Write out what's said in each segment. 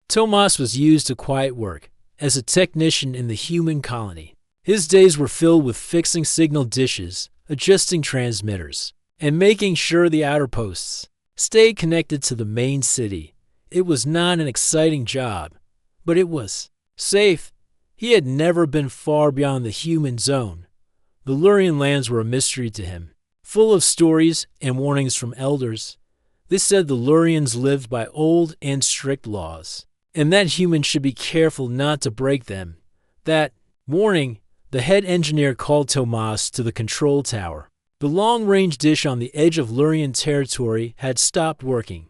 Tomas was used to quiet work as a technician in the human colony. His days were filled with fixing signal dishes, adjusting transmitters, and making sure the outposts stayed connected to the main city. It was not an exciting job, but it was safe. He had never been far beyond the human zone. The Lurian lands were a mystery to him, full of stories and warnings from elders. They said the Lurians lived by old and strict laws, and that humans should be careful not to break them. That morning, the head engineer called Tomas to the control tower. The long-range dish on the edge of Lurian territory had stopped working.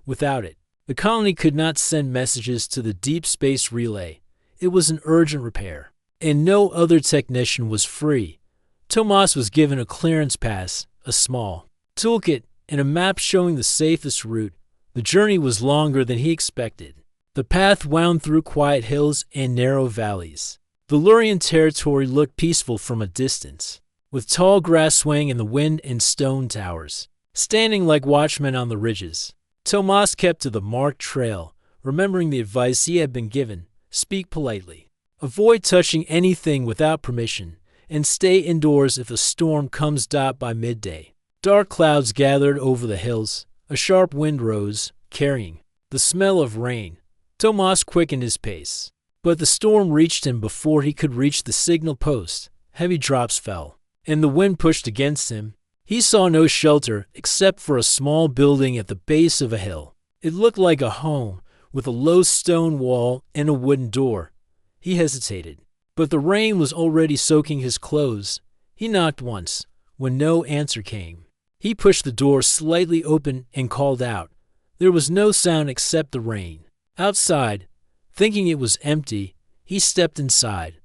Without it, the colony could not send messages to the deep space relay. It was an urgent repair, and no other technician was free. Tomas was given a clearance pass, a small toolkit, and a map showing the safest route. The journey was longer than he expected. The path wound through quiet hills and narrow valleys. The Lurian territory looked peaceful from a distance, with tall grass swaying in the wind and stone towers standing like watchmen on the ridges. Tomas kept to the marked trail, remembering the advice he had been given: speak politely, avoid touching anything without permission, and stay indoors if a storm comes. By midday, dark clouds gathered over the hills. A sharp wind rose, carrying the smell of rain. Tomas quickened his pace, but the storm reached him before he could reach the signal post. Heavy drops fell, and the wind pushed against him. He saw no shelter except for a small building at the base of a hill. It looked like a home, with a low stone wall and a wooden door. He hesitated, but the rain was already soaking his clothes. He knocked once. When no answer came, he pushed the door slightly open and called out. There was no sound except the rain. Outside, thinking it was empty, he stepped inside.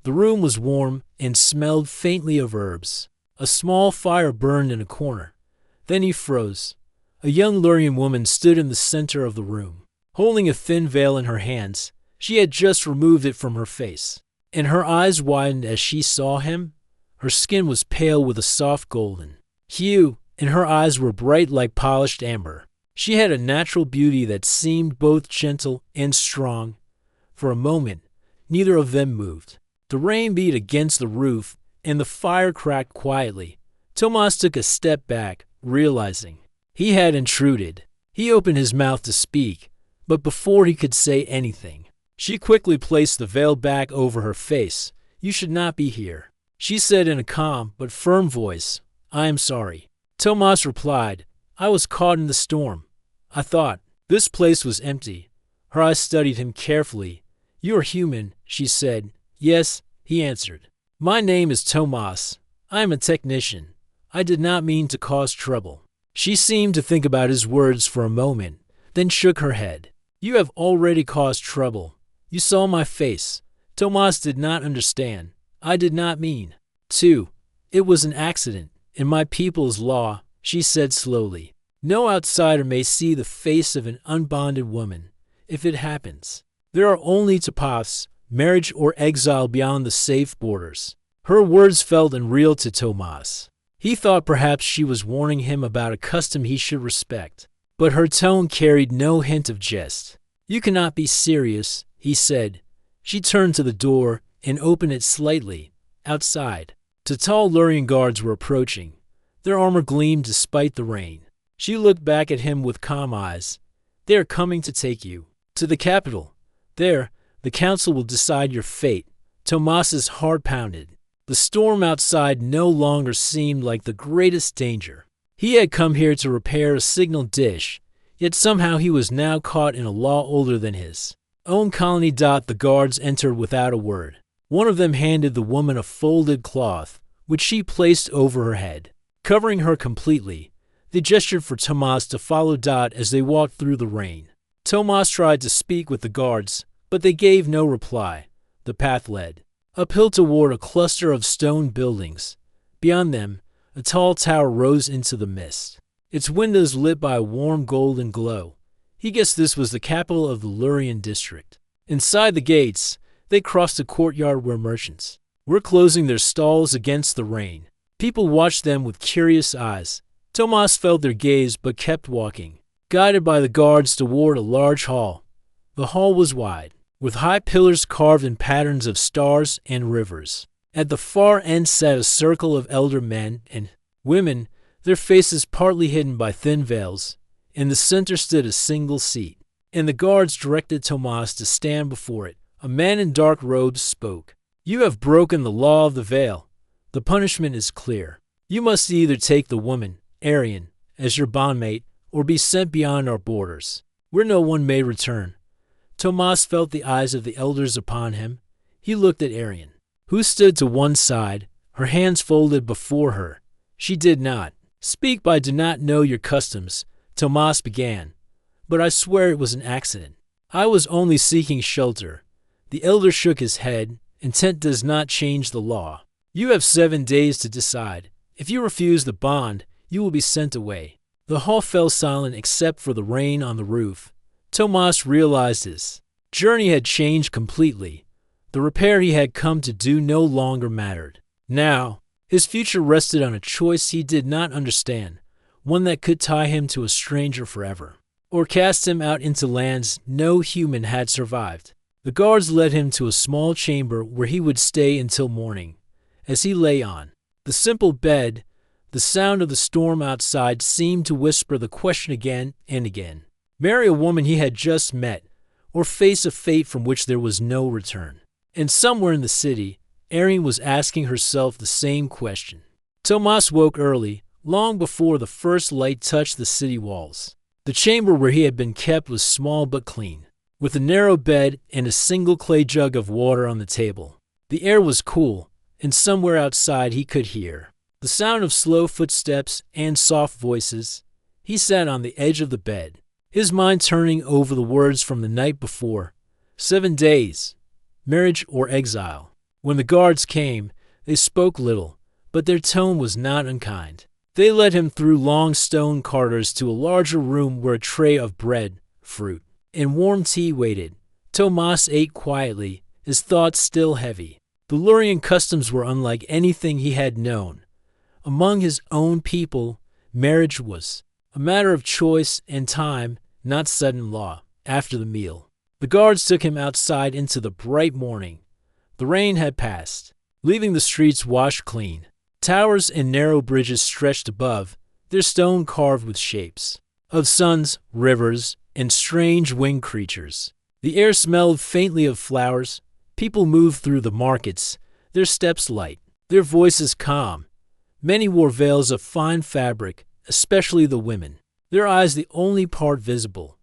The room was warm and smelled faintly of herbs. A small fire burned in a corner. Then he froze. A young Lurian woman stood in the center of the room, holding a thin veil in her hands. She had just removed it from her face, and her eyes widened as she saw him. Her skin was pale with a soft golden hue, and her eyes were bright like polished amber. She had a natural beauty that seemed both gentle and strong. For a moment, neither of them moved. The rain beat against the roof, and the fire cracked quietly. Tomas took a step back, realizing he had intruded. He opened his mouth to speak, but before he could say anything, she quickly placed the veil back over her face. You should not be here, she said in a calm but firm voice. I am sorry. Tomas replied, I was caught in the storm. I thought this place was empty. Her eyes studied him carefully. You are human, she said. Yes, he answered. My name is Tomas. I am a technician. I did not mean to cause trouble. She seemed to think about his words for a moment, then shook her head. You have already caused trouble. You saw my face. Tomas did not understand. I did not mean to. It was an accident. In my people's law, she said slowly, no outsider may see the face of an unbonded woman. If it happens, there are only two paths: marriage or exile beyond the safe borders. Her words felt unreal to Tomas. He thought perhaps she was warning him about a custom he should respect, but her tone carried no hint of jest. You cannot be serious, he said. She turned to the door and opened it slightly. Outside, two tall Lurian guards were approaching. Their armor gleamed despite the rain. She looked back at him with calm eyes. They are coming to take you to the capital. There, the council will decide your fate. Tomas's heart pounded. The storm outside no longer seemed like the greatest danger. He had come here to repair a signal dish, yet somehow he was now caught in a law older than his own colony. The guards entered without a word. One of them handed the woman a folded cloth, which she placed over her head, covering her completely. They gestured for Tomas to follow as they walked through the rain. Tomas tried to speak with the guards, but they gave no reply. The path led uphill toward a cluster of stone buildings. Beyond them, a tall tower rose into the mist, its windows lit by a warm golden glow. He guessed this was the capital of the Lurian district. Inside the gates, they crossed a courtyard where merchants were closing their stalls against the rain. People watched them with curious eyes. Tomas felt their gaze but kept walking, guided by the guards toward a large hall. The hall was wide, with high pillars carved in patterns of stars and rivers. At the far end sat a circle of elder men and women, their faces partly hidden by thin veils. In the center stood a single seat, and the guards directed Tomas to stand before it. A man in dark robes spoke. "You have broken the law of the veil. The punishment is clear. You must either take the woman, Arian, as your bondmate, or be sent beyond our borders, where no one may return." Tomas felt the eyes of the elders upon him. He looked at Arian, who stood to one side, her hands folded before her. She did not speak. "I do not know your customs," Tomas began, "but I swear it was an accident. I was only seeking shelter." The elder shook his head. "Intent does not change the law. You have 7 days to decide. If you refuse the bond, you will be sent away." The hall fell silent except for the rain on the roof. Tomas realized his journey had changed completely. The repair he had come to do no longer mattered. Now, his future rested on a choice he did not understand, one that could tie him to a stranger forever, or cast him out into lands no human had survived. The guards led him to a small chamber where he would stay until morning. As he lay on the simple bed, the sound of the storm outside seemed to whisper the question again and again. Marry a woman he had just met, or face a fate from which there was no return? And somewhere in the city, Arian was asking herself the same question. Tomas woke early, long before the first light touched the city walls. The chamber where he had been kept was small but clean, with a narrow bed and a single clay jug of water on the table. The air was cool, and somewhere outside he could hear the sound of slow footsteps and soft voices. He sat on the edge of the bed, his mind turning over the words from the night before. 7 days, marriage or exile. When the guards came, they spoke little, but their tone was not unkind. They led him through long stone corridors to a larger room where a tray of bread, fruit, and warm tea waited. Tomas ate quietly, his thoughts still heavy. The Lurian customs were unlike anything he had known. Among his own people, marriage was a matter of choice and time, not sudden law. After the meal, the guards took him outside into the bright morning. The rain had passed, leaving the streets washed clean. Towers and narrow bridges stretched above, their stone carved with shapes of suns, rivers, and strange winged creatures. The air smelled faintly of flowers. People moved through the markets, their steps light, their voices calm. Many wore veils of fine fabric, especially the women, their eyes the only part visible.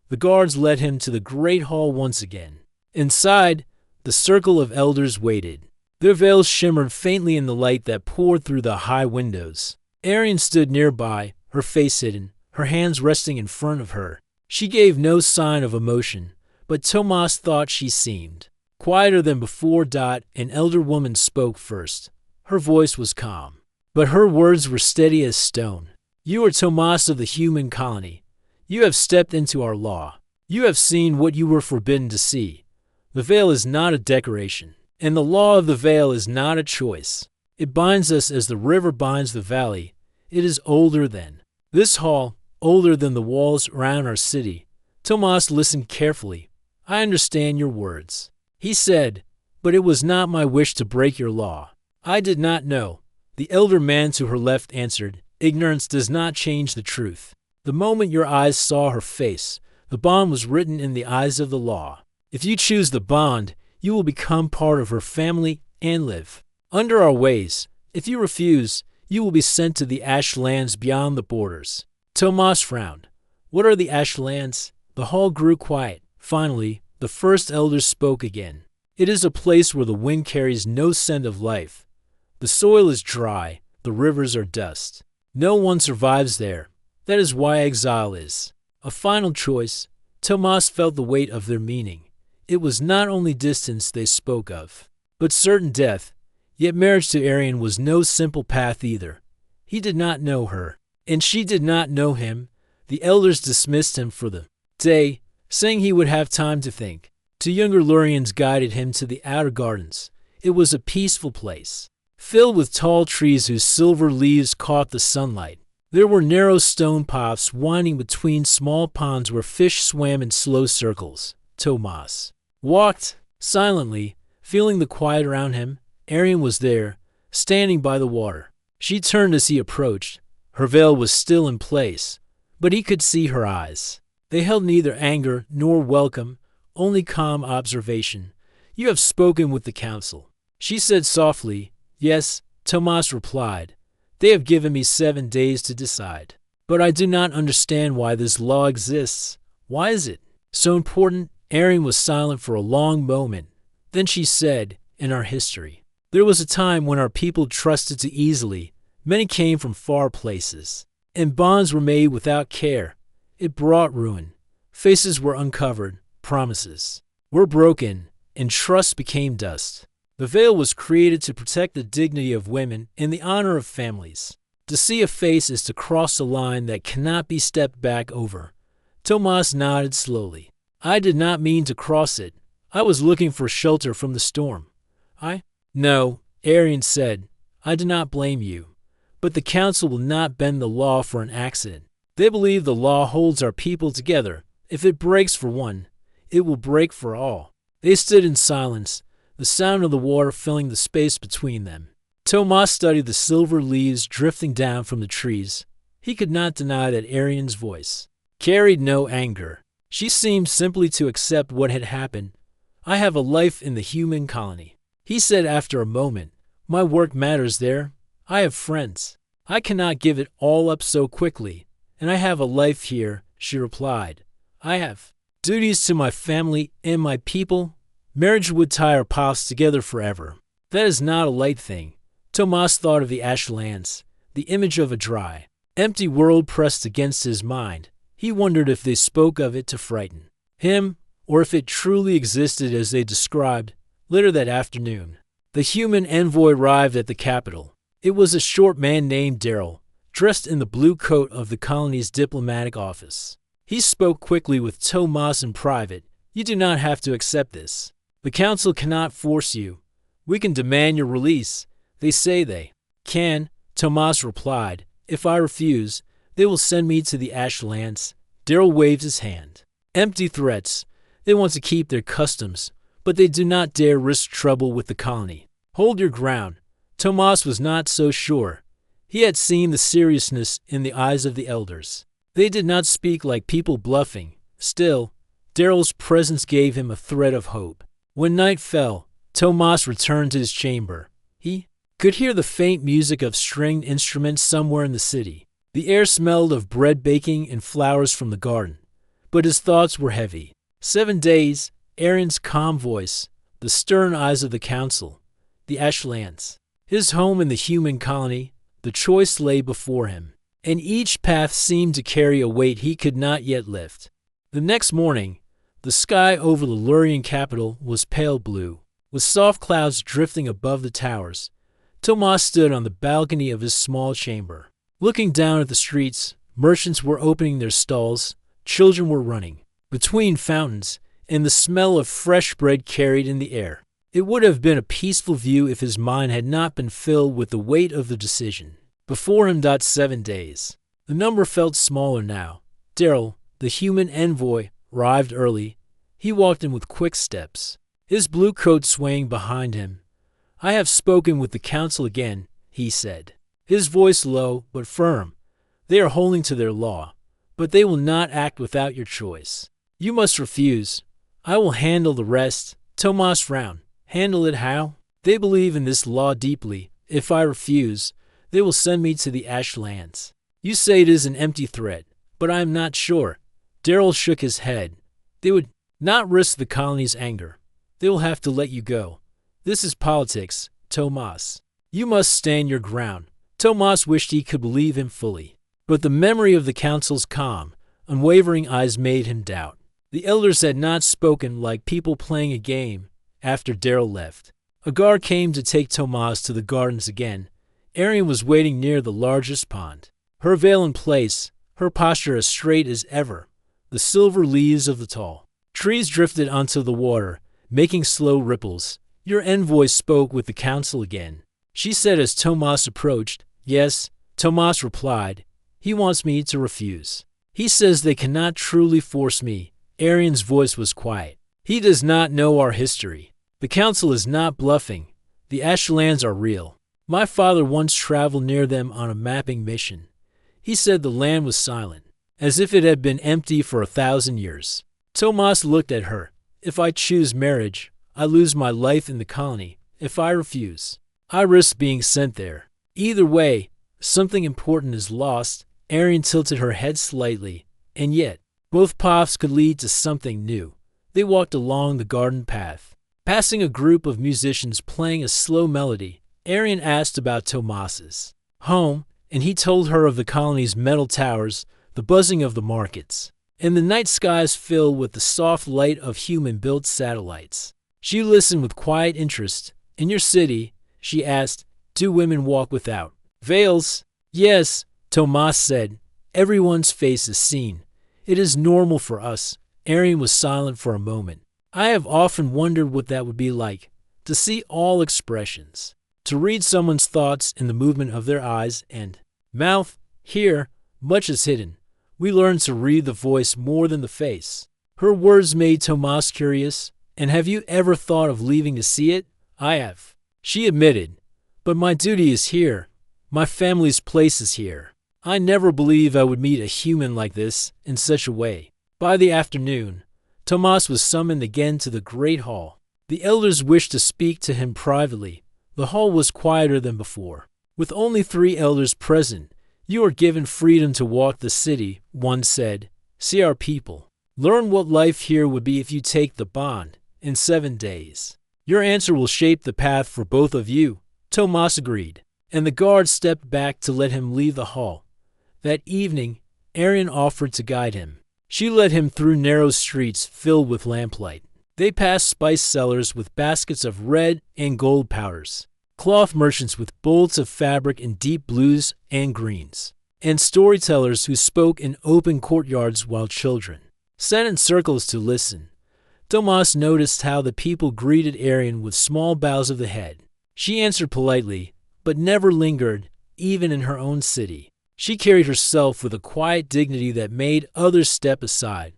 The guards led him to the great hall once again. Inside, the circle of elders waited. Their veils shimmered faintly in the light that poured through the high windows. Arian stood nearby, her face hidden, her hands resting in front of her. She gave no sign of emotion, but Tomas thought she seemed quieter than before. An elder woman spoke first. Her voice was calm, but her words were steady as stone. "You are Tomas of the human colony. You have stepped into our law. You have seen what you were forbidden to see. The veil is not a decoration, and the law of the veil is not a choice. It binds us as the river binds the valley. It is older than this hall, older than the walls around our city." Tomas listened carefully. "I understand your words," he said, "but it was not my wish to break your law. I did not know." The elder man to her left answered, "Ignorance does not change the truth. The moment your eyes saw her face, the bond was written in the eyes of the law. If you choose the bond, you will become part of her family and live under our ways. If you refuse, you will be sent to the ash lands beyond the borders." Tomas frowned. "What are the ash lands?" The hall grew quiet. Finally, the first elder spoke again. "It is a place where the wind carries no scent of life. The soil is dry, the rivers are dust. No one survives there. That is why exile is a final choice." Tomas felt the weight of their meaning. It was not only distance they spoke of, but certain death. Yet marriage to Arian was no simple path either. He did not know her, and she did not know him. The elders dismissed him for the day, saying he would have time to think. Two younger Lurians guided him to the outer gardens. It was a peaceful place, filled with tall trees whose silver leaves caught the sunlight. There were narrow stone paths winding between small ponds where fish swam in slow circles. Tomas walked silently, feeling the quiet around him. Arian was there, standing by the water. She turned as he approached. Her veil was still in place, but he could see her eyes. They held neither anger nor welcome, only calm observation. "You have spoken with the council," she said softly. "Yes," Tomas replied. "They have given me 7 days to decide. But I do not understand why this law exists. Why is it so important?" Arian was silent for a long moment. Then she said, "In our history, there was a time when our people trusted too easily. Many came from far places, and bonds were made without care. It brought ruin. Faces were uncovered, promises were broken, and trust became dust. The veil was created to protect the dignity of women and the honor of families. To see a face is to cross a line that cannot be stepped back over." Tomas nodded slowly. "I did not mean to cross it. I was looking for shelter from the storm." "No," Arian said. "I do not blame you. But the council will not bend the law for an accident. They believe the law holds our people together. If it breaks for one, it will break for all." They stood in silence, the sound of the water filling the space between them. Tomas studied the silver leaves drifting down from the trees. He could not deny that Arian's voice carried no anger. She seemed simply to accept what had happened. "I have a life in the human colony," he said after a moment. "My work matters there. I have friends. I cannot give it all up so quickly. And I have a life here," she replied. "I have duties to my family and my people. Marriage would tie our paths together forever. That is not a light thing." Tomas thought of the ashlands, the image of a dry, empty world pressed against his mind. He wondered if they spoke of it to frighten him, or if it truly existed as they described. Later that afternoon, the human envoy arrived at the capital. It was a short man named Daryl, dressed in the blue coat of the colony's diplomatic office. He spoke quickly with Tomas in private. "You do not have to accept this. The council cannot force you. We can demand your release. They say they can," Tomas replied. "If I refuse, they will send me to the ashlands." Daryl waved his hand. "Empty threats. They want to keep their customs, but they do not dare risk trouble with the colony. Hold your ground." Tomas was not so sure. He had seen the seriousness in the eyes of the elders. They did not speak like people bluffing. Still, Daryl's presence gave him a thread of hope. When night fell, Tomas returned to his chamber. He could hear the faint music of stringed instruments somewhere in the city. The air smelled of bread baking and flowers from the garden. But his thoughts were heavy. 7 days, Arian's calm voice, the stern eyes of the council, the ashlands, his home in the human colony. The choice lay before him, and each path seemed to carry a weight he could not yet lift. The next morning, the sky over the Lurian capital was pale blue, with soft clouds drifting above the towers. Tomas stood on the balcony of his small chamber. Looking down at the streets, merchants were opening their stalls, children were running between fountains, and the smell of fresh bread carried in the air. It would have been a peaceful view if his mind had not been filled with the weight of the decision. Before him 7 days. The number felt smaller now. Daryl, the human envoy, arrived early. He walked in with quick steps, his blue coat swaying behind him. "I have spoken with the council again," he said, his voice low but firm. "They are holding to their law, but they will not act without your choice. You must refuse. I will handle the rest." Tomas frowned. "Handle it how?" "They believe in this law deeply. If I refuse, they will send me to the ashlands. You say it is an empty threat, but I am not sure." Daryl shook his head. "They would not risk the colony's anger. They will have to let you go. This is politics, Tomas. You must stand your ground." Tomas wished he could believe him fully, but the memory of the council's calm, unwavering eyes made him doubt. The elders had not spoken like people playing a game. After Daryl left, a guard came to take Tomas to the gardens again. Arian was waiting near the largest pond, her veil in place, her posture as straight as ever. The silver leaves of the tall trees drifted onto the water, making slow ripples. "Your envoy spoke with the council again," she said as Tomas approached. "Yes," Tomas replied. "He wants me to refuse. He says they cannot truly force me." Arian's voice was quiet. He does not know our history. The council is not bluffing. The Ashlands are real. My father once traveled near them on a mapping mission. He said the land was silent, as if it had been empty for 1,000 years. Tomas looked at her. If I choose marriage, I lose my life in the colony. If I refuse, I risk being sent there. Either way, something important is lost. Arian tilted her head slightly, and yet, both paths could lead to something new. They walked along the garden path, passing a group of musicians playing a slow melody. Arian asked about Tomas's home, and he told her of the colony's metal towers, the buzzing of the markets, and the night skies filled with the soft light of human-built satellites. She listened with quiet interest. In your city, she asked, do women walk without veils? Yes, Tomas said. Everyone's face is seen. It is normal for us. Arian was silent for a moment. I have often wondered what that would be like, to see all expressions, to read someone's thoughts in the movement of their eyes and mouth. Here, much is hidden. We learn to read the voice more than the face. Her words made Tomas curious. And have you ever thought of leaving to see it? I have, she admitted. But my duty is here. My family's place is here. I never believed I would meet a human like this in such a way. By the afternoon, Tomas was summoned again to the great hall. The elders wished to speak to him privately. The hall was quieter than before. With only 3 elders present, you are given freedom to walk the city, one said. See our people. Learn what life here would be if you take the bond in 7 days. Your answer will shape the path for both of you. Tomas agreed, and the guard stepped back to let him leave the hall. That evening, Arian offered to guide him. She led him through narrow streets filled with lamplight. They passed spice sellers with baskets of red and gold powders, cloth merchants with bolts of fabric in deep blues and greens, and storytellers who spoke in open courtyards while children sat in circles to listen. Tomas noticed how the people greeted Arian with small bows of the head. She answered politely, but never lingered, even in her own city. She carried herself with a quiet dignity that made others step aside.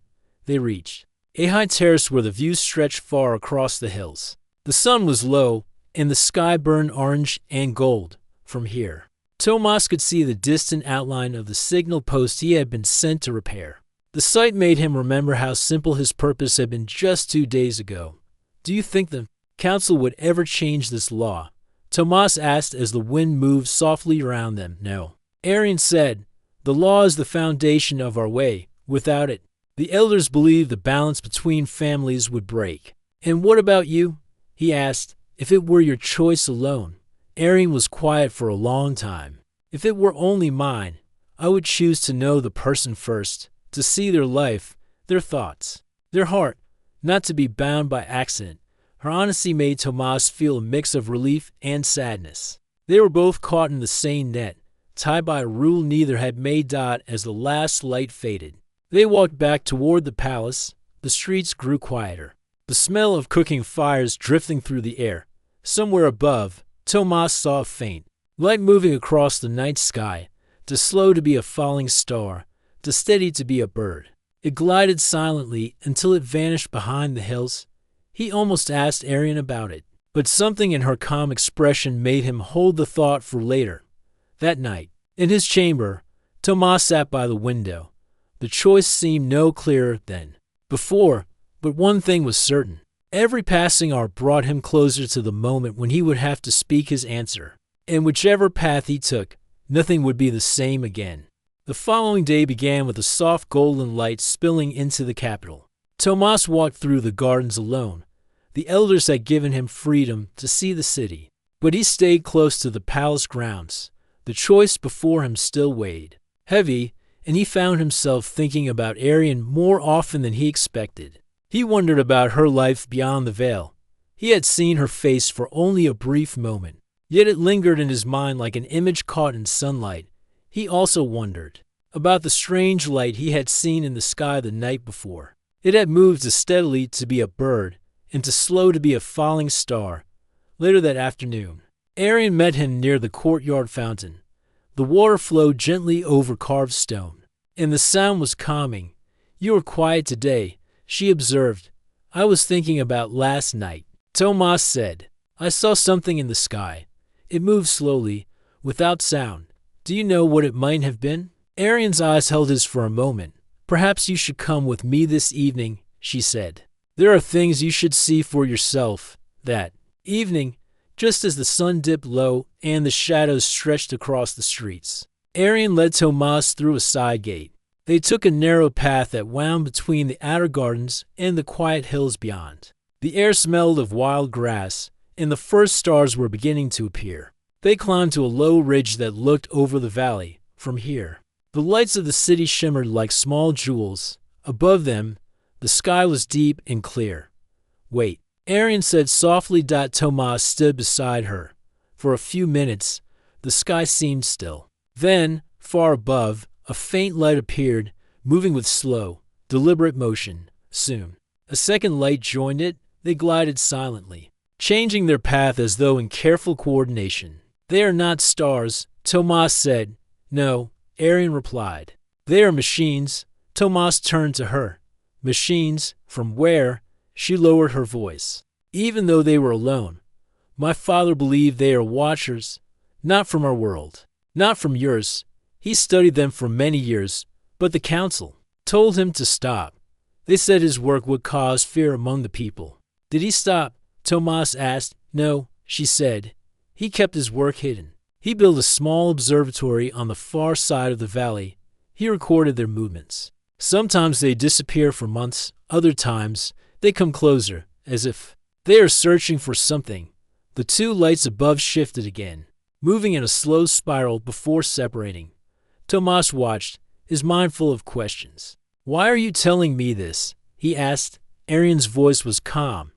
They reached a high terrace where the view stretched far across the hills. The sun was low, and the sky burned orange and gold. From here, Tomas could see the distant outline of the signal post he had been sent to repair. The sight made him remember how simple his purpose had been just 2 days ago. Do you think the council would ever change this law? Tomas asked as the wind moved softly around them. No. Arian said, the law is the foundation of our way. Without it, the elders believe the balance between families would break. And what about you? He asked. If it were your choice alone. Arian was quiet for a long time. If it were only mine, I would choose to know the person first, to see their life, their thoughts, their heart, not to be bound by accident. Her honesty made Tomas feel a mix of relief and sadness. They were both caught in the same net, tied by a rule neither had made dot as the last light faded. They walked back toward the palace. The streets grew quieter, the smell of cooking fires drifting through the air. Somewhere above, Tomas saw a faint light moving across the night sky, too slow to be a falling star, too steady to be a bird. It glided silently until it vanished behind the hills. He almost asked Arian about it, but something in her calm expression made him hold the thought for later. That night, in his chamber, Tomas sat by the window. The choice seemed no clearer than before, but one thing was certain. Every passing hour brought him closer to the moment when he would have to speak his answer. And whichever path he took, nothing would be the same again. The following day began with a soft golden light spilling into the capital. Tomas walked through the gardens alone. The elders had given him freedom to see the city, but he stayed close to the palace grounds. The choice before him still weighed heavy, and he found himself thinking about Arian more often than he expected. He wondered about her life beyond the veil. He had seen her face for only a brief moment, yet it lingered in his mind like an image caught in sunlight. He also wondered about the strange light he had seen in the sky the night before. It had moved to steadily to be a bird, and to slow to be a falling star. Later that afternoon, Arian met him near the courtyard fountain. The water flowed gently over carved stone, and the sound was calming. You are quiet today, she observed. I was thinking about last night, Tomas said. I saw something in the sky. It moved slowly, without sound. Do you know what it might have been? Arian's eyes held his for a moment. Perhaps you should come with me this evening, she said. There are things you should see for yourself. That evening, just as the sun dipped low and the shadows stretched across the streets, Arian led Tomas through a side gate. They took a narrow path that wound between the outer gardens and the quiet hills beyond. The air smelled of wild grass, and the first stars were beginning to appear. They climbed to a low ridge that looked over the valley. From here, the lights of the city shimmered like small jewels. Above them, the sky was deep and clear. Wait, Arian said softly. Tomas stood beside her. For a few minutes, the sky seemed still. Then, far above, a faint light appeared, moving with slow, deliberate motion. Soon, a second light joined it. They glided silently, changing their path as though in careful coordination. They are not stars, Tomas said. No, Arian replied. They are machines. Tomas turned to her. Machines? From where? She lowered her voice. Even though they were alone, my father believed they are watchers, not from our world, not from yours. He studied them for many years, but the council told him to stop. They said his work would cause fear among the people. Did he stop? Tomas asked. No, she said. He kept his work hidden. He built a small observatory on the far side of the valley. He recorded their movements. Sometimes they disappear for months. Other times, they come closer, as if they are searching for something. The two lights above shifted again, moving in a slow spiral before separating. Tomas watched, his mind full of questions. Why are you telling me this? He asked. Arian's voice was calm,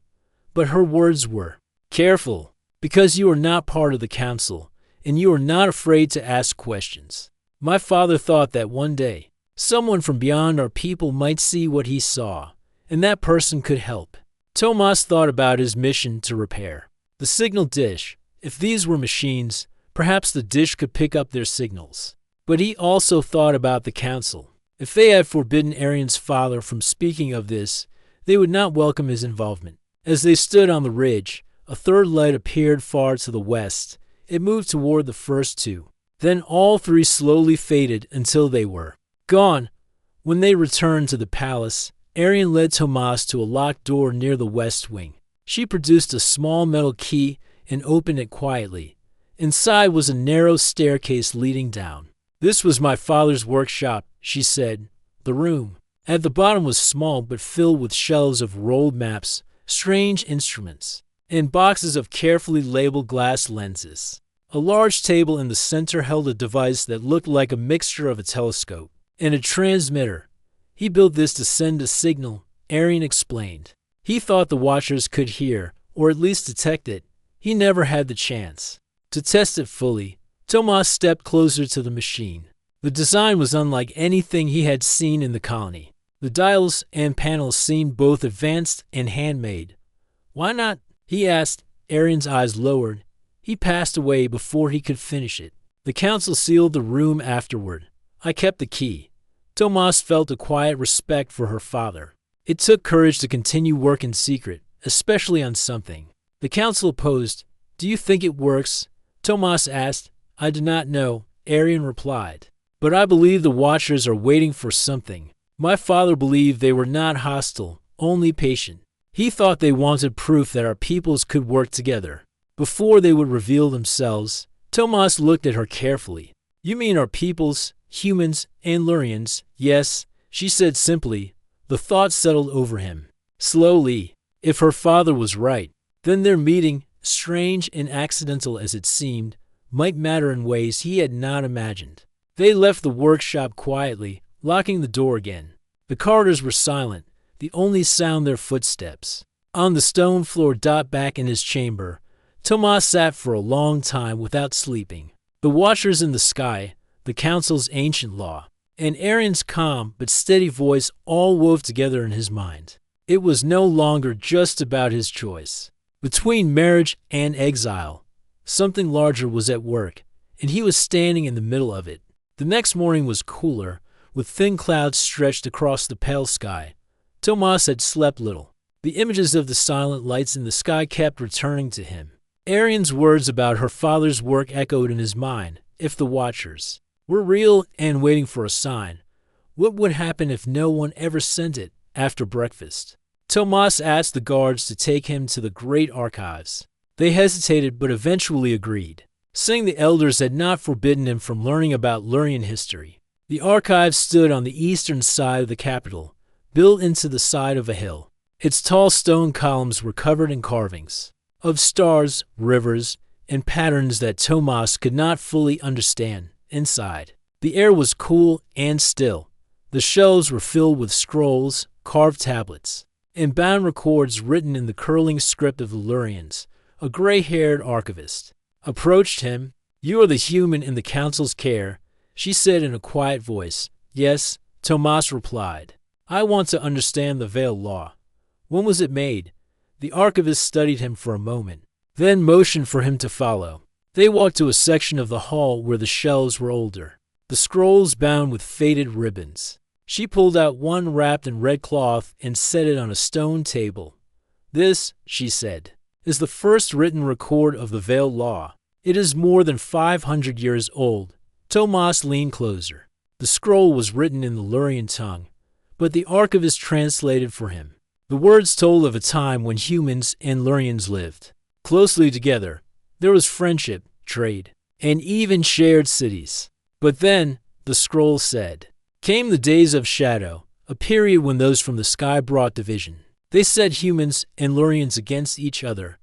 but her words were careful. Because you are not part of the council, and you are not afraid to ask questions. My father thought that one day, someone from beyond our people might see what he saw, and that person could help. Tomas thought about his mission to repair the signal dish. If these were machines, perhaps the dish could pick up their signals. But he also thought about the council. If they had forbidden Arian's father from speaking of this, they would not welcome his involvement. As they stood on the ridge, a third light appeared far to the west. It moved toward the first two. Then all three slowly faded until they were gone. When they returned to the palace, Arian led Tomas to a locked door near the west wing. She produced a small metal key and opened it quietly. Inside was a narrow staircase leading down. This was my father's workshop, she said. The room at the bottom was small but filled with shelves of rolled maps, strange instruments, and boxes of carefully labeled glass lenses. A large table in the center held a device that looked like a mixture of a telescope and a transmitter. He built this to send a signal, Arian explained. He thought the watchers could hear, or at least detect it. He never had the chance to test it fully. Tomas stepped closer to the machine. The design was unlike anything he had seen in the colony. The dials and panels seemed both advanced and handmade. Why not? He asked. Arian's eyes lowered. He passed away before he could finish it. The council sealed the room afterward. I kept the key. Tomas felt a quiet respect for her father. It took courage to continue work in secret, especially on something the council opposed. Do you think it works? Tomas asked. I do not know, Arian replied. But I believe the watchers are waiting for something. My father believed they were not hostile, only patient. He thought they wanted proof that our peoples could work together before they would reveal themselves. Tomas looked at her carefully. You mean our peoples, humans and Lurians? Yes, she said simply. The thought settled over him. Slowly, if her father was right, then their meeting, strange and accidental as it seemed, might matter in ways he had not imagined. They left the workshop quietly, locking the door again. The corridors were silent, the only sound their footsteps. On the stone floor back in his chamber, Tomas sat for a long time without sleeping. The watchers in the sky, the council's ancient law, and Arian's calm but steady voice all wove together in his mind. It was no longer just about his choice. Between marriage and exile, something larger was at work, and he was standing in the middle of it. The next morning was cooler, with thin clouds stretched across the pale sky. Tomas had slept little. The images of the silent lights in the sky kept returning to him. Arian's words about her father's work echoed in his mind. If the Watchers were real and waiting for a sign, what would happen if no one ever sent it? After breakfast, Tomas asked the guards to take him to the great archives. They hesitated but eventually agreed, saying the elders had not forbidden him from learning about Lurian history. The archives stood on the eastern side of the capital, built into the side of a hill. Its tall stone columns were covered in carvings of stars, rivers, and patterns that Tomas could not fully understand. Inside, the air was cool and still. The shelves were filled with scrolls, carved tablets, and bound records written in the curling script of the Lurians. A gray-haired archivist approached him. "You are the human in the council's care," she said in a quiet voice. "Yes," Tomas replied. "I want to understand the Veil Law. When was it made?" The archivist studied him for a moment, then motioned for him to follow. They walked to a section of the hall where the shelves were older, the scrolls bound with faded ribbons. She pulled out one wrapped in red cloth and set it on a stone table. "This," she said, "is the first written record of the Veil Law. It is more than 500 years old." Tomas leaned closer. The scroll was written in the Lurian tongue, but the archivist translated for him. The words told of a time when humans and Lurians lived closely together. There was friendship, trade, and even shared cities. But then, the scroll said, came the days of shadow, a period when those from the sky brought division. They set humans and Lurians against each other.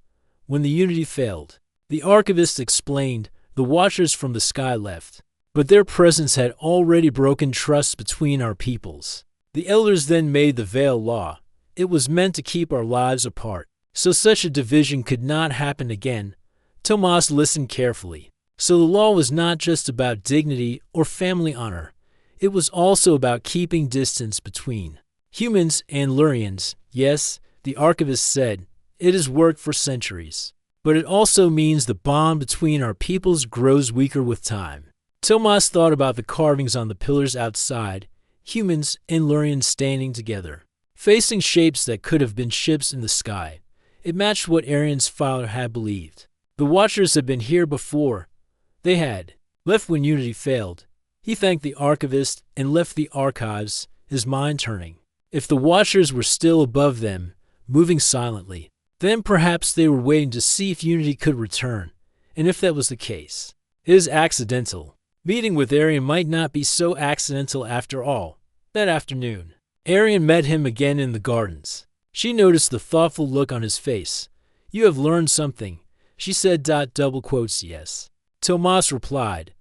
When the unity failed, the archivist explained, the Watchers from the sky left, but their presence had already broken trust between our peoples. The elders then made the Veil Law. It was meant to keep our lives apart, so such a division could not happen again. Tomas listened carefully. So the law was not just about dignity or family honor. It was also about keeping distance between humans and Lurians. Yes, the archivist said, it has worked for centuries. But it also means the bond between our peoples grows weaker with time. Tomas thought about the carvings on the pillars outside, humans and Lurians standing together, facing shapes that could have been ships in the sky. It matched what Arian's father had believed. The Watchers had been here before. They had left when unity failed. He thanked the archivist and left the archives, his mind turning. If the Watchers were still above them, moving silently, then perhaps they were waiting to see if unity could return. And if that was the case, his accidental meeting with Arian might not be so accidental after all. That afternoon, Arian met him again in the gardens. She noticed the thoughtful look on his face. "You have learned something," she said. Yes. Tomas replied,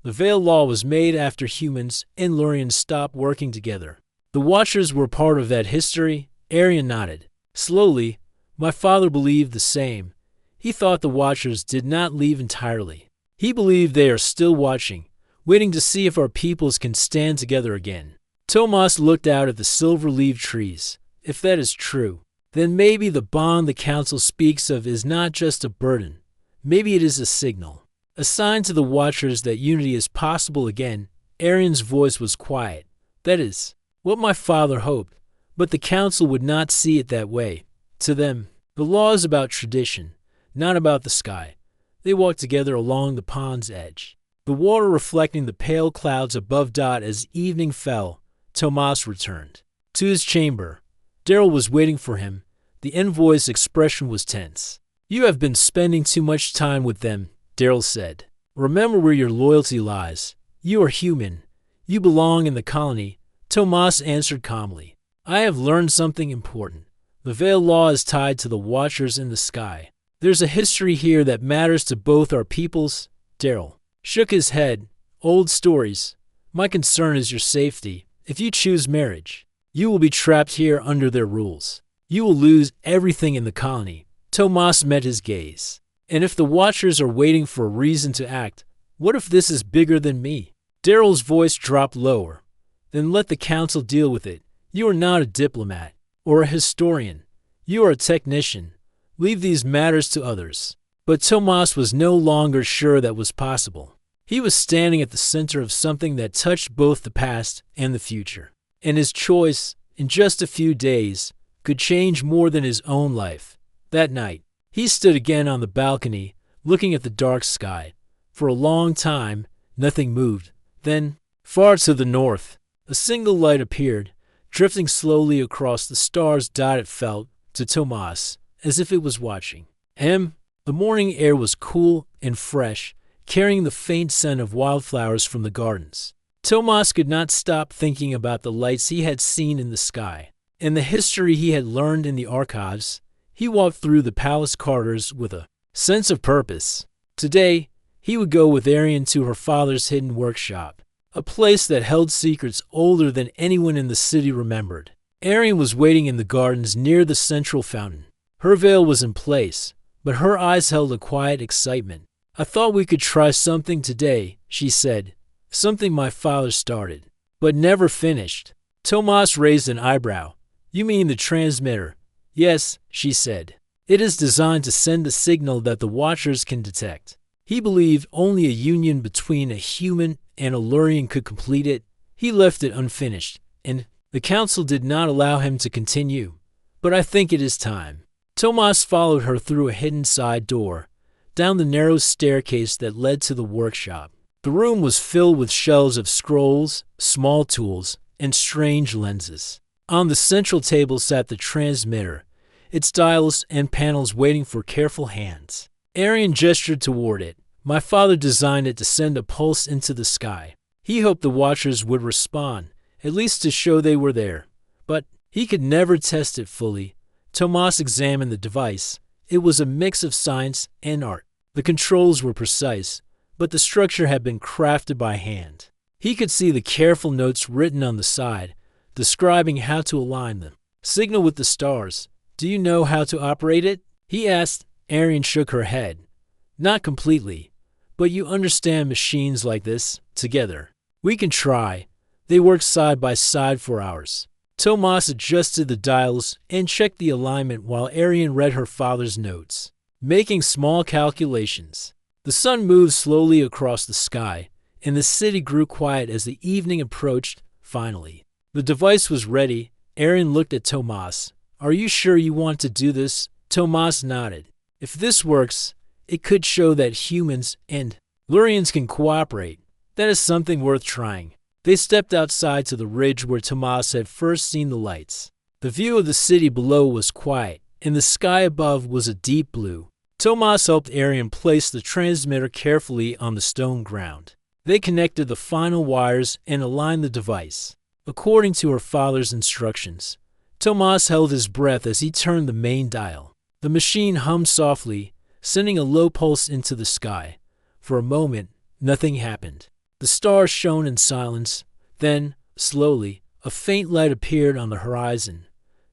"The Veil Law was made after humans and Lurians stopped working together. The Watchers were part of that history." Arian nodded. Slowly, "My father believed the same. He thought the Watchers did not leave entirely. He believed they are still watching, waiting to see if our peoples can stand together again." Tomas looked out at the silver-leaved trees. If that is true, then maybe the bond the council speaks of is not just a burden. Maybe it is a signal, a sign to the Watchers that unity is possible again. Arian's voice was quiet. "That is what my father hoped, but the council would not see it that way. To them, the law is about tradition, not about the sky." They walked together along the pond's edge, the water reflecting the pale clouds above. As evening fell, Tomas returned to his chamber. Daryl was waiting for him. The envoy's expression was tense. "You have been spending too much time with them," Daryl said. "Remember where your loyalty lies. You are human. You belong in the colony." Tomas answered calmly, "I have learned something important. The Veil Law is tied to the Watchers in the sky. There's a history here that matters to both our peoples." Daryl shook his head. "Old stories. My concern is your safety. If you choose marriage, you will be trapped here under their rules. You will lose everything in the colony." Tomas met his gaze. "And if the Watchers are waiting for a reason to act, what if this is bigger than me?" Daryl's voice dropped lower. "Then let the council deal with it. You are not a diplomat or a historian. You are a technician. Leave these matters to others." But Tomas was no longer sure that was possible. He was standing at the center of something that touched both the past and the future. And his choice, in just a few days, could change more than his own life. That night, he stood again on the balcony, looking at the dark sky. For a long time, nothing moved. Then, far to the north, a single light appeared, drifting slowly across the stars-dotted felt to Tomas, as if it was watching him. The morning air was cool and fresh, carrying the faint scent of wildflowers from the gardens. Tomas could not stop thinking about the lights he had seen in the sky, and the history he had learned in the archives. He walked through the palace corridors with a sense of purpose. Today, he would go with Arian to her father's hidden workshop, a place that held secrets older than anyone in the city remembered. Arian was waiting in the gardens near the central fountain. Her veil was in place, but her eyes held a quiet excitement. "I thought we could try something today," she said. "Something my father started, but never finished." Tomas raised an eyebrow. "You mean the transmitter?" "Yes," she said. "It is designed to send a signal that the Watchers can detect." He believed only a union between a human and a Lurian could complete it. He left it unfinished, and the council did not allow him to continue. "But I think it is time." Tomas followed her through a hidden side door, down the narrow staircase that led to the workshop. The room was filled with shelves of scrolls, small tools, and strange lenses. On the central table sat the transmitter, its dials and panels waiting for careful hands. Arian gestured toward it. "My father designed it to send a pulse into the sky. He hoped the Watchers would respond, at least to show they were there. But he could never test it fully." Tomas examined the device. It was a mix of science and art. The controls were precise, but the structure had been crafted by hand. He could see the careful notes written on the side, describing how to align them. "Signal with the stars. Do you know how to operate it?" he asked. Arian shook her head. "Not completely, but you understand machines like this, together. We can try." They worked side by side for hours. Tomas adjusted the dials and checked the alignment while Arian read her father's notes, making small calculations. The sun moved slowly across the sky, and the city grew quiet as the evening approached. Finally, the device was ready. Arian looked at Tomas. "Are you sure you want to do this?" Tomas nodded. "If this works, it could show that humans and Lurians can cooperate. That is something worth trying." They stepped outside to the ridge where Tomas had first seen the lights. The view of the city below was quiet, and the sky above was a deep blue. Tomas helped Arian place the transmitter carefully on the stone ground. They connected the final wires and aligned the device, according to her father's instructions. Tomas held his breath as he turned the main dial. The machine hummed softly, sending a low pulse into the sky. For a moment, nothing happened. The stars shone in silence. Then, slowly, a faint light appeared on the horizon.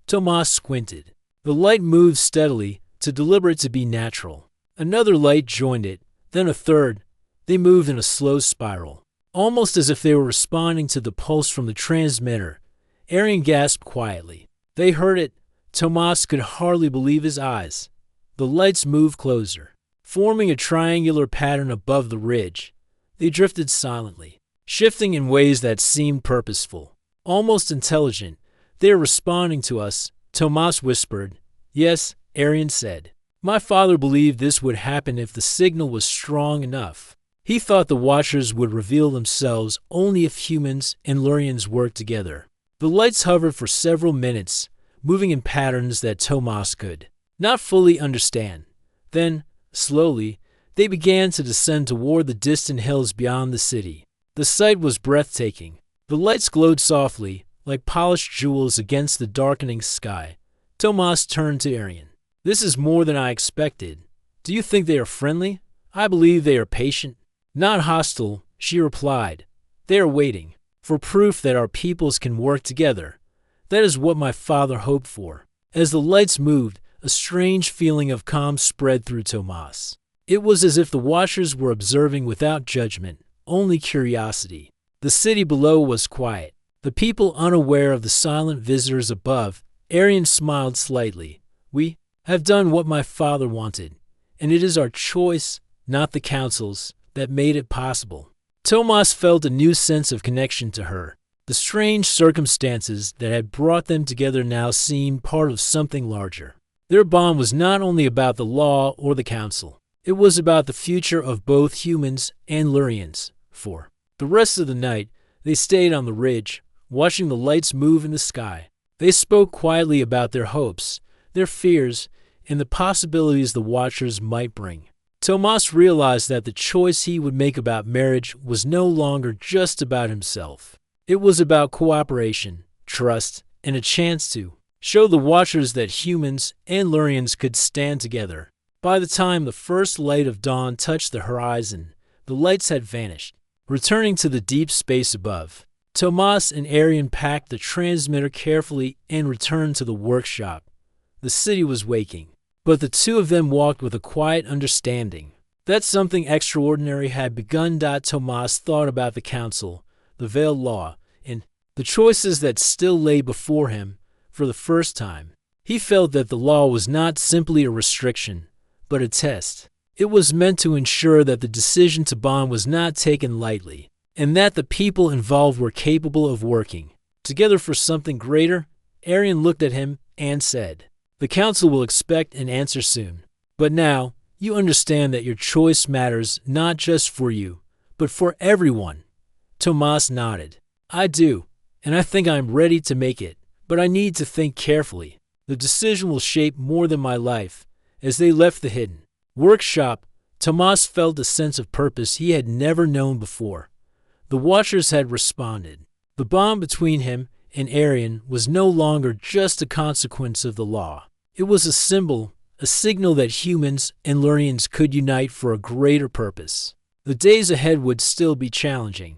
Tomas squinted. The light moved steadily, to deliver it to be natural. Another light joined it, then a third. They moved in a slow spiral, almost as if they were responding to the pulse from the transmitter. Arian gasped quietly. They heard it. Tomas could hardly believe his eyes. The lights moved closer, forming a triangular pattern above the ridge. They drifted silently, shifting in ways that seemed purposeful, almost intelligent. "They are responding to us," Tomas whispered. "Yes," Arian said. "My father believed this would happen if the signal was strong enough. He thought the Watchers would reveal themselves only if humans and Lurians worked together." The lights hovered for several minutes, moving in patterns that Tomas could not fully understand. Then, slowly, they began to descend toward the distant hills beyond the city. The sight was breathtaking. The lights glowed softly, like polished jewels against the darkening sky. Tomas turned to Arian. "This is more than I expected. Do you think they are friendly?" "I believe they are patient." "Not hostile," she replied. "They are waiting for proof that our peoples can work together. That is what my father hoped for." As the lights moved, a strange feeling of calm spread through Tomas. It was as if the Watchers were observing without judgment, only curiosity. The city below was quiet, the people unaware of the silent visitors above. Arian smiled slightly. "We have done what my father wanted, and it is our choice, not the council's, that made it possible." Tomas felt a new sense of connection to her. The strange circumstances that had brought them together now seemed part of something larger. Their bond was not only about the law or the council. It was about the future of both humans and Lurians. For the rest of the night, they stayed on the ridge, watching the lights move in the sky. They spoke quietly about their hopes, their fears, and the possibilities the Watchers might bring. Tomas realized that the choice he would make about marriage was no longer just about himself. It was about cooperation, trust, and a chance to show the Watchers that humans and Lurians could stand together. By the time the first light of dawn touched the horizon, the lights had vanished. Returning to the deep space above, Tomas and Arian packed the transmitter carefully and returned to the workshop. The city was waking, but the two of them walked with a quiet understanding that something extraordinary had begun. Tomas thought about the council, the veiled law, and the choices that still lay before him. For the first time, he felt that the law was not simply a restriction, but a test. It was meant to ensure that the decision to bond was not taken lightly, and that the people involved were capable of working together for something greater. Arian looked at him and said, "The council will expect an answer soon. But now, you understand that your choice matters not just for you, but for everyone." Tomas nodded. "I do, and I think I'm ready to make it, but I need to think carefully. The decision will shape more than my life." As they left the hidden workshop, Tomas felt a sense of purpose he had never known before. The Watchers had responded. The bond between him and Arian was no longer just a consequence of the law. It was a symbol, a signal that humans and Lurians could unite for a greater purpose. The days ahead would still be challenging.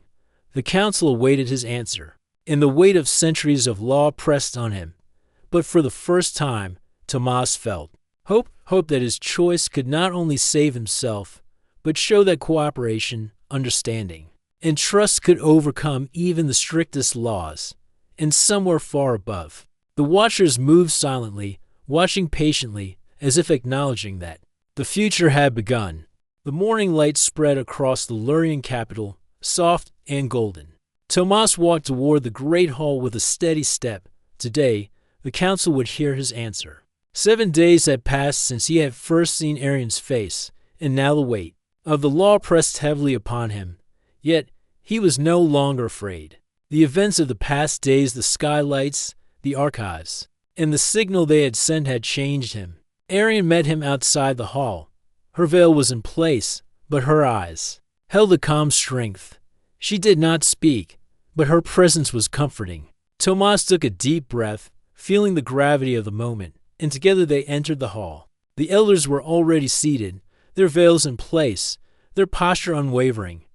The council awaited his answer, and the weight of centuries of law pressed on him. But for the first time, Tomas felt hope that his choice could not only save himself, but show that cooperation, understanding, and trust could overcome even the strictest laws. And somewhere far above, the Watchers moved silently, watching patiently, as if acknowledging that the future had begun. The morning light spread across the Lurian capital, soft and golden. Tomas walked toward the great hall with a steady step. Today, the council would hear his answer. 7 days had passed since he had first seen Arian's face, and now the weight of the law pressed heavily upon him. Yet, he was no longer afraid. The events of the past days, the skylights, the archives, and the signal they had sent had changed him. Arian met him outside the hall. Her veil was in place, but her eyes held a calm strength. She did not speak, but her presence was comforting. Tomas took a deep breath, feeling the gravity of the moment, and together they entered the hall. The elders were already seated, their veils in place, their posture unwavering.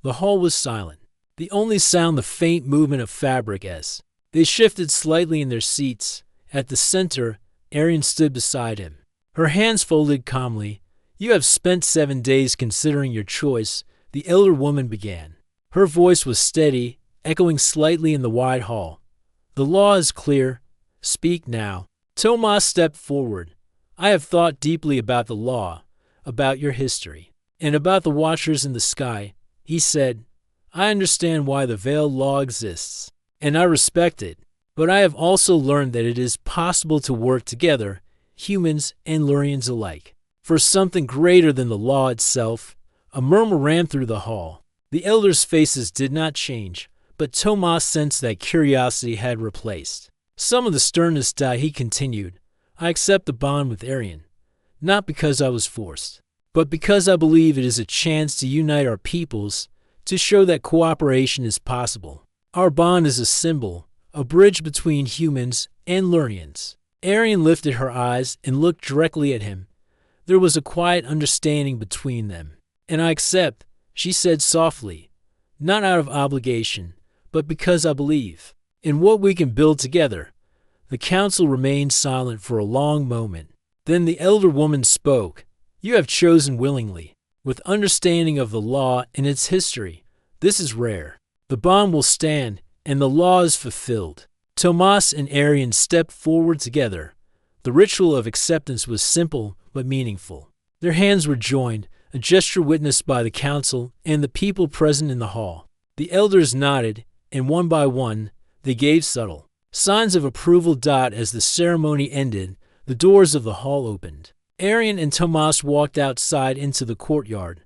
The hall was silent, the only sound the faint movement of fabric as they shifted slightly in their seats. At the center, Arian stood beside him, her hands folded calmly. "You have spent 7 days considering your choice," the elder woman began. Her voice was steady, echoing slightly in the wide hall. "The law is clear. Speak now." Tomas stepped forward. "I have thought deeply about the law, about your history, and about the Watchers in the sky," he said. "I understand why the veiled law exists, and I respect it, but I have also learned that it is possible to work together, humans and Lurians alike, for something greater than the law itself." A murmur ran through the hall. The elders' faces did not change, but Tomas sensed that curiosity had replaced some of the sternness. He continued, "I accept the bond with Arian, not because I was forced, but because I believe it is a chance to unite our peoples, to show that cooperation is possible. Our bond is a symbol, a bridge between humans and Lurians." Arian lifted her eyes and looked directly at him. There was a quiet understanding between them. "And I accept," she said softly, "not out of obligation, but because I believe in what we can build together." The council remained silent for a long moment. Then the elder woman spoke. "You have chosen willingly, with understanding of the law and its history. This is rare. The bond will stand, and the law is fulfilled." Tomas and Arian stepped forward together. The ritual of acceptance was simple but meaningful. Their hands were joined, a gesture witnessed by the council and the people present in the hall. The elders nodded, and one by one, they gave subtle signs of approval. As the ceremony ended, the doors of the hall opened. Arian and Tomas walked outside into the courtyard.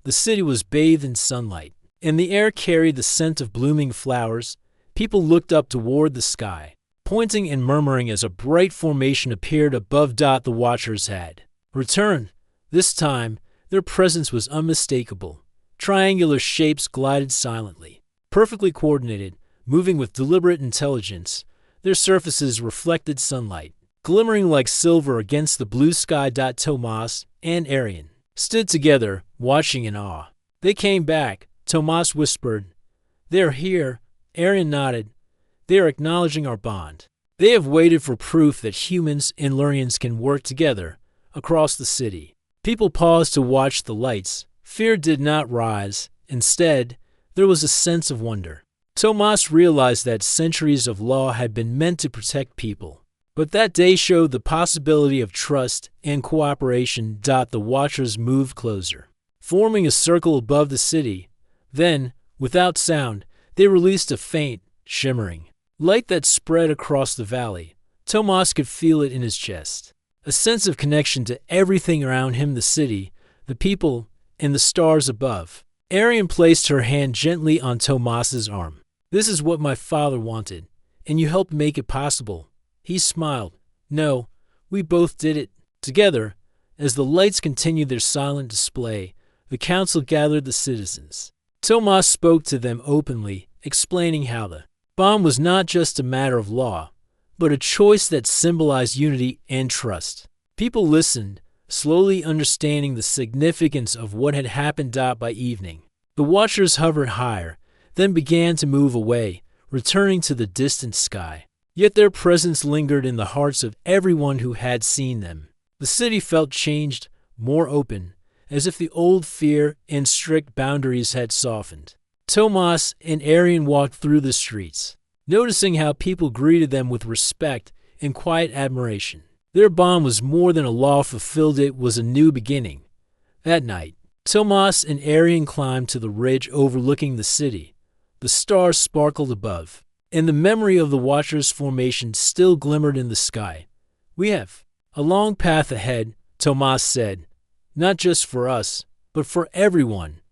The city was bathed in sunlight, and the air carried the scent of blooming flowers. People looked up toward the sky, pointing and murmuring as a bright formation appeared above. The Watchers had returned. This time, their presence was unmistakable. Triangular shapes glided silently, perfectly coordinated, moving with deliberate intelligence. Their surfaces reflected sunlight, glimmering like silver against the blue sky. Tomas and Arian stood together, watching in awe. They came back, Tomas whispered. They're here. Arian nodded. They are acknowledging our bond. They have waited for proof that humans and Lurians can work together across the city. People paused to watch the lights. Fear did not rise. Instead, there was a sense of wonder. Tomas realized that centuries of law had been meant to protect people. But that day showed the possibility of trust and cooperation. The Watchers moved closer, forming a circle above the city. Then, without sound, they released a faint, shimmering light that spread across the valley. Tomas could feel it in his chest. A sense of connection to everything around him, the city, the people, and the stars above. Arian placed her hand gently on Tomas's arm. This is what my father wanted, and you helped make it possible. He smiled. No, we both did it together. As the lights continued their silent display, the council gathered the citizens. Tomas spoke to them openly, explaining how the bond was not just a matter of law, but a choice that symbolized unity and trust. People listened, slowly understanding the significance of what had happened. By evening, the Watchers hovered higher, then began to move away, returning to the distant sky. Yet their presence lingered in the hearts of everyone who had seen them. The city felt changed, more open, as if the old fear and strict boundaries had softened. Tomas and Arian walked through the streets, noticing how people greeted them with respect and quiet admiration. Their bond was more than a law fulfilled, it was a new beginning. That night, Tomas and Arian climbed to the ridge overlooking the city. The stars sparkled above, and the memory of the Watchers' formation still glimmered in the sky. We have a long path ahead, Tomas said. Not just for us, but for everyone.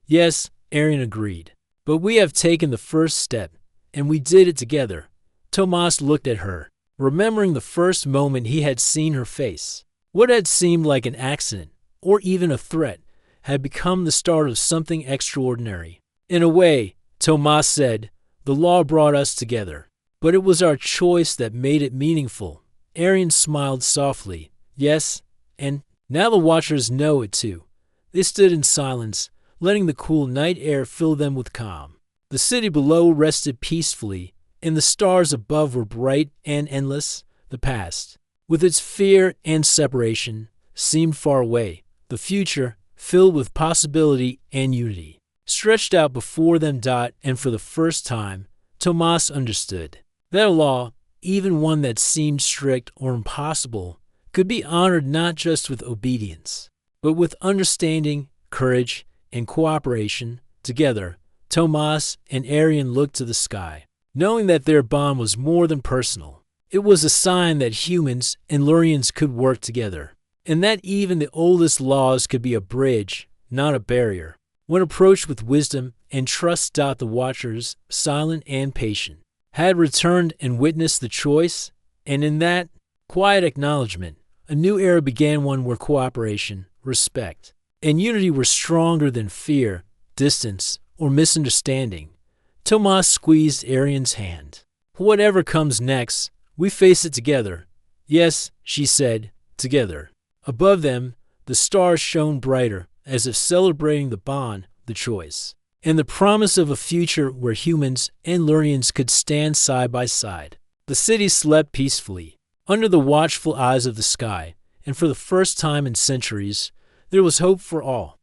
Yes, Arian agreed. But we have taken the first step, and we did it together. Tomas looked at her, remembering the first moment he had seen her face. What had seemed like an accident, or even a threat, had become the start of something extraordinary. In a way, Tomas said, the law brought us together, but it was our choice that made it meaningful. Arian smiled softly. Yes, and now the Watchers know it too. They stood in silence, letting the cool night air fill them with calm. The city below rested peacefully, and the stars above were bright and endless. The past, with its fear and separation, seemed far away. The future, filled with possibility and unity, stretched out before them. And for the first time, Tomas understood that a law, even one that seemed strict or impossible, could be honored not just with obedience, but with understanding, courage, and cooperation. Together, Tomas and Arian looked to the sky, knowing that their bond was more than personal. It was a sign that humans and Lurians could work together, and that even the oldest laws could be a bridge, not a barrier, when approached with wisdom and trust. The Watchers, silent and patient, had returned and witnessed the choice, and in that quiet acknowledgement, a new era began, one where cooperation, respect, and unity were stronger than fear, distance, or misunderstanding. Tomas squeezed Arian's hand. Whatever comes next, we face it together. Yes, she said, together. Above them, the stars shone brighter, as if celebrating the bond, the choice, and the promise of a future where humans and Lurians could stand side by side. The city slept peacefully, under the watchful eyes of the sky, and for the first time in centuries, there was hope for all.